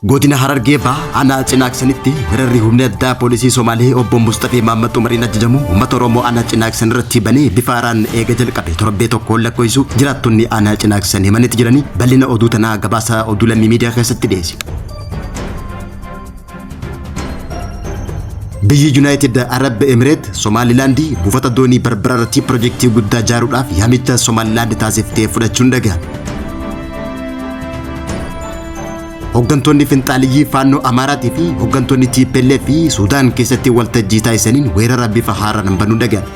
Godina Harargee ana cinaaksanitti wararri humna addaa poolisii Somaalee obbo Mustafee Maammaduu Mariin ajajamu uummata Oromoo ana cinaaksan irratti banee bifa haaraan eega jalqabe torbee tokkoon lakkoofsu jiraattonni ana cinaaksan himanitti jiranii bal'ina oduu tanaa gabaasa oduu lammii miidiyaa keessatti dhiyeesse. Biyyi United Arab Emirates Somaliland buufata doonii Barbara irratti piroojeektii guddaa ijaaruudhaaf yaamicha Somaliland taasiftee fudhachuun dhaga'ame. Hooggantoonni finxaaliyyii faannoo Amaaraatii fi hooggantoonni TPLF fi Suudaan keessatti waltajjii taasisaniin weerara bifa haaraan banuun dhaga'ame.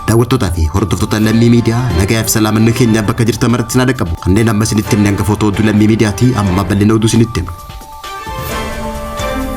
Daawwattootaa fi hordoftoota lammii miidiyaa nagaa fi salaamanni keenya bakka jirtan maratti naada qabu kanneen amma isinitti himne hanga footoo oduu lammii miidiyaati amma bal'ina oduu isinitti himne.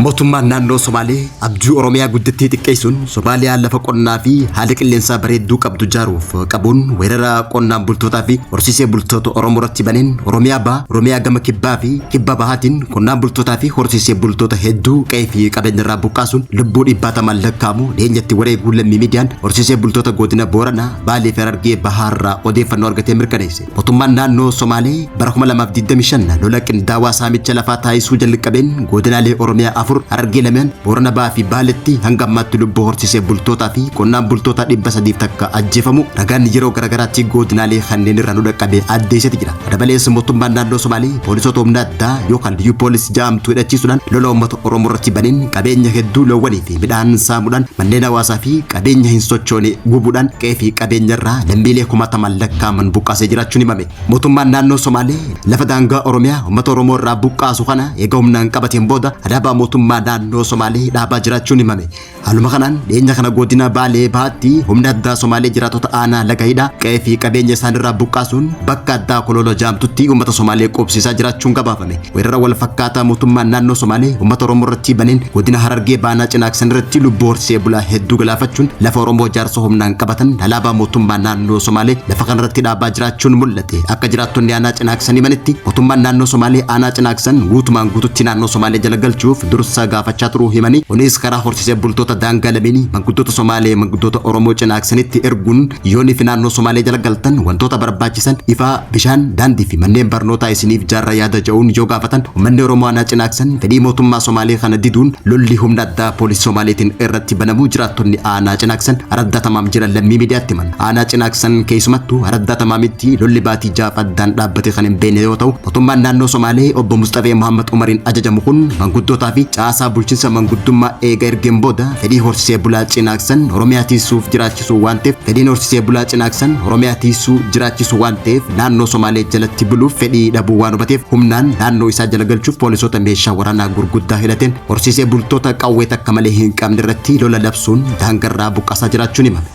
Mootummaan naannoo Somaalee abjuu Oromiyaa guddattii xiqqeessuun Somaaliyaa lafa qonnaa fi haala qilleensaa bareedduu qabdu ijaaruuf qabuun weerara qonnaan bultootaa fi horsiisee bultoota Oromoo irratti baneen Oromiyaa gama kibbaa fi kibba bahaatiin qonnaan bultootaa fi horsiisee bultoota hedduu qe'ee fi qabeenya irraa buqqaasuun lubbuu dhibbaatamaan lakkaa'amu dhiyeenyatti wareeguu lammii miidiyaan horsiisee bultoota godina Booranaa Baalee fi Harargee bahaarraa odeeffannoo argatee mirkaneesse. Mootummaan naannoo Somaalee bara 2025 lola qindaawaa saamicha lafaa taasisuu jalqabeen godinaalee Oromiyaa Harargee lamaan Boorana Bahaa fi Baaleetti hanga ammaatti lubbuu horsiisee bultootaa fi qonnaan bultoota 300 takka ajjeefamu ragaan yeroo garagaraatti godinaalee kanneen irraa nu dhaqqabe addeessatti jira. Dabalees mootummaan naannoo Somaalee poolisoota humna addaa yookaan liyyuu poolisii jaamtuu hidhachiisuudhaan lola uummata Oromoo irratti baneen qabeenya hedduu loowwanii fi midhaan saamuudhaan manneen hawaasaa fi qabeenya hin sochoone gubuudhaan qe'ee fi qabeenya irraa lammiilee kumaatamaan lakkaa'aman buqqaasee jiraachuun himame. Mootummaan naannoo Somaalee lafa daangaa Oromiyaa uummata Oromoo irraa buqqaasu kana eega humnaan qabateen booda alaabaa mootummaa naannoo Somaalee dhaabaa jiraachuun himame. Haaluma kanaan dhiyeenya kana godina Baalee Bahaatti humna addaa Somaalee jiraatota aanaa laga hidhaa qe'ee fi qabeenya isaanirraa buqqaasuun bakka addaa kololo jaamtutti uummata Somaalee qubsiisaa jiraachuun gabaafame. Weerara wal fakkaataa mootummaan naannoo Somaalee uummata Oromoo irratti baneen godina Harargee baanaa cinaaksan irratti lubbuu horsiisee bulaa hedduu galaafachuun lafa Oromoo jaarsa humnaan qabatan alaabaa mootummaa naannoo Somaalee lafa kanarratti dhaabaa jiraachuun mul'ate. Akka jiraattonni aanaa cinaaksan himanitti mootummaan naannoo Somaalee aanaa cinaaksan guutumaan guututti naannoo Somaalee jala galchuuf dursa gaafachaa turuu himanii kunis karaa horsiisee bultoota daangaa lameenii manguddoota Somaalee manguddoota Oromoo cinaaksanitti erguun yoonni fi naannoo Somaalee jala galtan wantoota barbaachisan ifaa bishaan daandii fi manneen barnootaa isiniif jaarraa yaada jedhuun yoo gaafatan uummanni Oromoo aanaa cinaaksan fedhii mootummaa Somaalee kana diduun lolli humna addaa poolisii Somaaleetiin irratti banamuu jiraattonni aanaa cinaaksan araddaa tamaam jiran lammii miidiyaatti himan. Aanaa cinaaksan keessumattuu araddaa tamaamitti lolli baatii jaaf addaan dhaabbate kan hin beekne yoo ta'u mootummaan naannoo Somaalee obbo Mustafee Maammaduu Mariin ajajamu kun manguddootaa fi caasaa bulchiinsa manguddummaa eega ergeen booda fedhii horsiisee bulaa cinaaksan Oromiyaa tiisuuf jiraachisuu waan ta'eef fedhiin horsiisee bulaa cinaaksan Oromiyaa tiisuu jiraachisuu waan ta'eef naannoo Somaalee jalatti buluuf fedhii dhabuu waan hubateef humnaan naannoo isaa jala galchuuf poolisoota meeshaa waraanaa gurguddaa hidhateen horsiisee bultoota qawwee takka malee hin qabne irratti lola labsuun daangarraa buqqaasaa jiraachuun himame.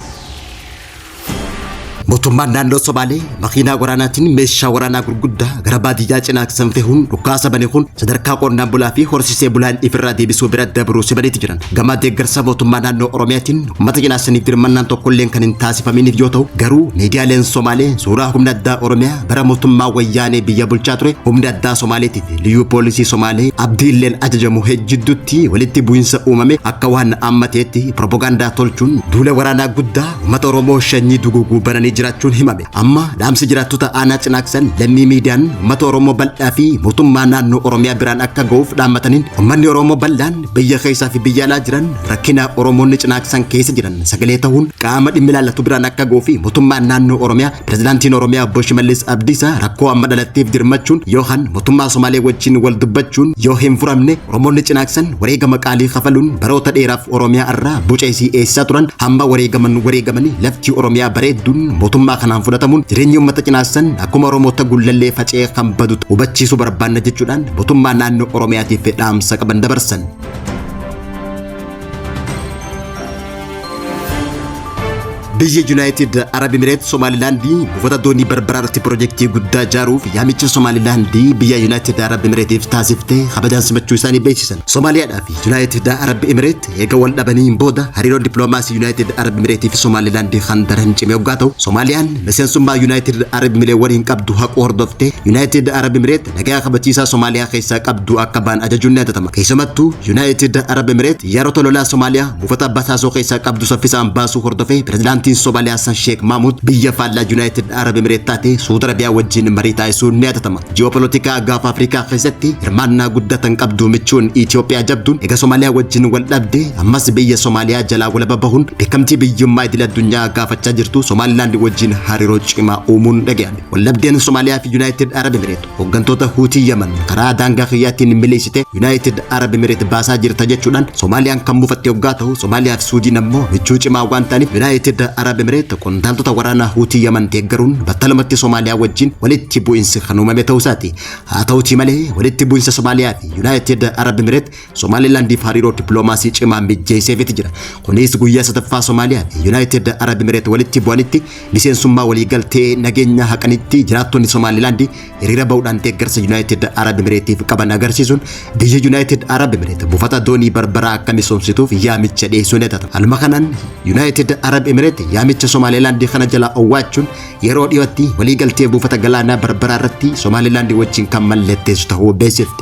Mootummaan naannoo Somaalee makiinaa waraanaatiin meeshaa waraanaa gurguddaa gara baadiyyaa cinaaksan fe'uun dhukaasa bane kun sadarkaa qonnaan bulaa fi horsiisee bulaan ifirraa deebisuu bira dabruu sibaniitti jiran. Gama deeggarsa mootummaa naannoo Oromiyaatiin uummata cinaaksaniif dirmannaan tokkolleen kan hin taasifaminiif yoo ta'u garuu miidiyaaleen Somaalee suuraa humna addaa Oromiyaa bara mootummaa wayyaanee biyya bulchaa ture humna addaa Somaaleetiif liyyuu poolisii Somaalee abdiilleen ajajamu jidduutti walitti bu'iinsa uumame akka waan ammateetti propagaandaa tolchuun duula waraanaa guddaa uummata Oromoo shanyii duguguu bananii jiraachuun himame. Amma dhaamsi jiraattota aanaa cinaaksan lammii miidiyaan uummata Oromoo bal'aa fi mootummaa naannoo Oromiyaa biraan akka ga'uuf dhaammataniin uummanni Oromoo bal'aan biyya keessaa fi biyya alaa jiran rakkina Oromoonni cinaaksan keessa jiran sagalee ta'uun qaama dhimmi ilaallatu biraan akka ga'uu fi mootummaan naannoo Oromiyaa pirezidaantiin Oromiyaa obbo Shimallis Abdiisaa rakkoo amma dhalatteef dirmachuun yookaan mootummaa Somaalee wajjin wal dubbachuun yoo hin furamne Oromoonni cinaaksan wareegama qaalii kafaluun baroota dheeraaf Oromiyaa irraa buceesii eessisaa turan hamma wareegamanii lafti Oromiyaa bareedduun mootummaa kanaan fudhatamuun jireenyi uummata cinaaksan akkuma Oromoota gullallee faca'ee kan badu hubachiisuu barbaanna jechuudhaan mootummaa naannoo Oromiyaatiif dhaamsa qaban dabarsan. Biyya United Arab Emirates Somaliland buufata doonii Barbara irratti piroojeektii guddaa ijaaruuf yaamicha Somaliland biyya United Arab Emirates taasiftee kabajaan simachuu isaanii beeksisan. Somaaliyaadhaa fi United Arab Emirates eega wal dhabaniin booda hariiroo dippiloomaasii United Arab Emirates fi Somaliland kan daran cimee hoggaa ta'u Somaliyaan miseensummaa United Arab Emirates waliin qabdu haquu hordoftee United Arab Emirates nagaa kabachiisaa Somaaliyaa keessaa qabdu akka baan ajajuun ni yaadatama. Keessumattuu United Arab Emirates yeroo lolaa Somaaliyaa buufata basaasoo keessaa qabdu saffisaan baasuu hordofee pirezidaantii بريزدانتين صوماليا حسن شيخ محمود بيا فالا يونايتد عرب اماراتاتي سعود عربيا وجين مريتا يسون نياتتما جيوبوليتيكا غاف افريكا خيستي هرمانا قدتن قبدو متشون ايثيوبيا جبدون ايغا صوماليا وجين والدبدي امس بيا صوماليا جلا ولا ببهون بكمتي بيا ما دي الدنيا غافا جرتو سوماليلاند وجين هاريرو چما اومون دغيان واللبدين صوماليا في يونايتد عرب امارات وغنتوتا هوتي يمن كرا دانغا خياتين ميليسيتي يونايتد عرب امارات باسا جرتا جچودان صوماليان كم فتي وغاتو صوماليا في سودي نمو مچو چما وانتاني يونايتد عرب امارات كونتالتو ورانا هوتي يمن تيغرون بتلمتي صوماليا وجين ولتي بوينس خنوما متوساتي هاتوتي مالي ولتي بوينس صوماليا في يونايتد عرب امارات صوماليلاند فاريرو دبلوماسي چما ميجي سيفيت جرا كونيس غويا ستفا صوماليا يونايتد عرب امارات ولتي بوانيتي لسين سما ولي غلتي نغينا حقنيتي جراتوني صوماليلاند ريرا بودان تيغرس يونايتد عرب امارات في كبا نغرسيزون بيجي يونايتد عرب امارات بوفتا دوني بربرا كميسون سيتوف ياميتش دي سونيتا المخنان يونايتد عرب امارات ياميتش صوماليلاند خنا جلا اواتشون يرو ديوتي ولي غلتي بوفتا غلانا بربرا رتي صوماليلاند وجين كمال لتيس تهو بيسيفت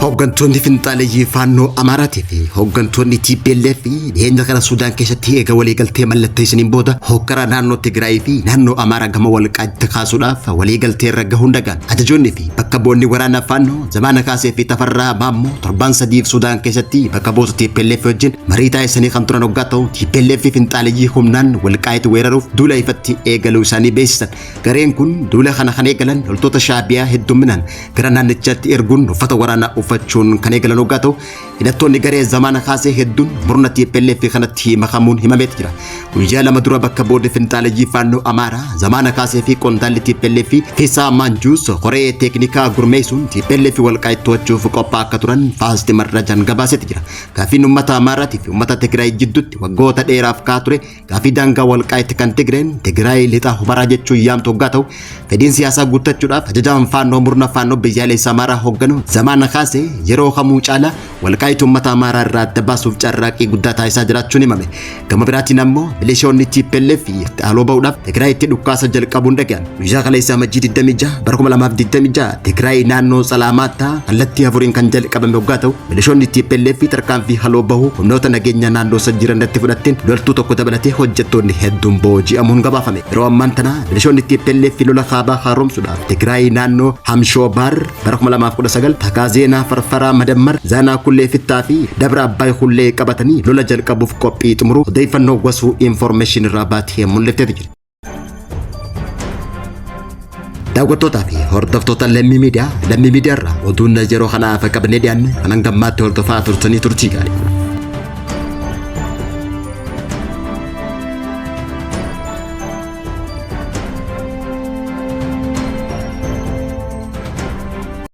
hooggantoonni finxaalee faannoo Amaaratii fi hooggantoonni TPLF dhiyeenya kana Sudaan keessatti eega waliigaltee mallatteessaniin booda hokkara naannoo Tigraay fi naannoo Amaaraa gama walqaatti kaasuudhaaf waliigaltee irra gahuun dagaan ajajoonni fi bakka bu'oonni waraanaa faannoo zamaana kaasee fi Tafarraa Maammoo torban sadiif Sudaan keessatti bakka bu'oota TPLF wajjin marii taasisanii kan turan hoggaa ta'u TPLF finxaalee humnaan walqaatti weeraruuf duula ifatti eegaluu isaanii beeksisan gareen kun duula kana kan eegalan loltoota Shaabiyaa hedduminaan gara naannichaatti erguun uffata waraanaa uffachuun kan eegalan hoggaa ta'u hidhattoonni garee zamaana kaasee hedduun murna TPLF kanatti makamuun himameet jira guyyaa lama dura bakka bu'oonni finxaalee faannoo Amaaraa zamaana kaasee fi qondaalli TPLF Fiisaa Maanjuus qoree teeknikaa gurmeessuun TPLF walqaa'itti to'achuuf qophii akka turan faasti marrajaan gabaaseet jira gaafiin uummata Amaaraatii fi uummata Tigraay jidduutti waggoota dheeraaf kaa ture gaafii daangaa walqaa'itti kan Tigreen Tigraay lixa hubaraa jechuun yaamtu hoggaa ta'u fedhiin siyaasaa guuttachuudhaaf ajajaan faannoo murna faannoo biyyaalessa Amaaraa hoogganu zamaana kaasee yeroo kamuu caala walqaa'itti uummata Amaaraa irraa adda baasuuf carraaqii guddaa taasisaa jiraachuun himame gama biraatiin ammoo milishoonni TPLF haaloo ba'uudhaaf Tigraayitti dhukkaasa jalqabuun dhagaan guyyaa kaleessaa Majjii 26 bara 2026 Tigraay naannoo Salaamaattaa kallattii afuriin kan jalqabame hoggaa ta'u milishoonni TPLF tarkaanfii haaloo bahuu humnoota nageenya naannoo san jiranitti fudhatteen loltuu tokko dabalatee hojjettoonni hedduun booji'amuun gabaafame yeroo ammaan tana milishoonni TPLF lola kaabaa haaromsuudhaaf Tigraay naannoo Hamshoobaar bara 2019 Takaazeena Farfaraa Madammar Zaanaa Kullee Fittaa fi Dabra Abbaay Kullee qabatanii lola jalqabuuf qophii xumuru odeeffannoo wasuu information irraa baatee mul'atee jira. daawwattootaa fi hordoftoota Lammii Miidiyaa irraa oduun yeroo kanaaf qabnee dhiyaanne kanan gammaatti hordofaa turtanii turtii gaarii.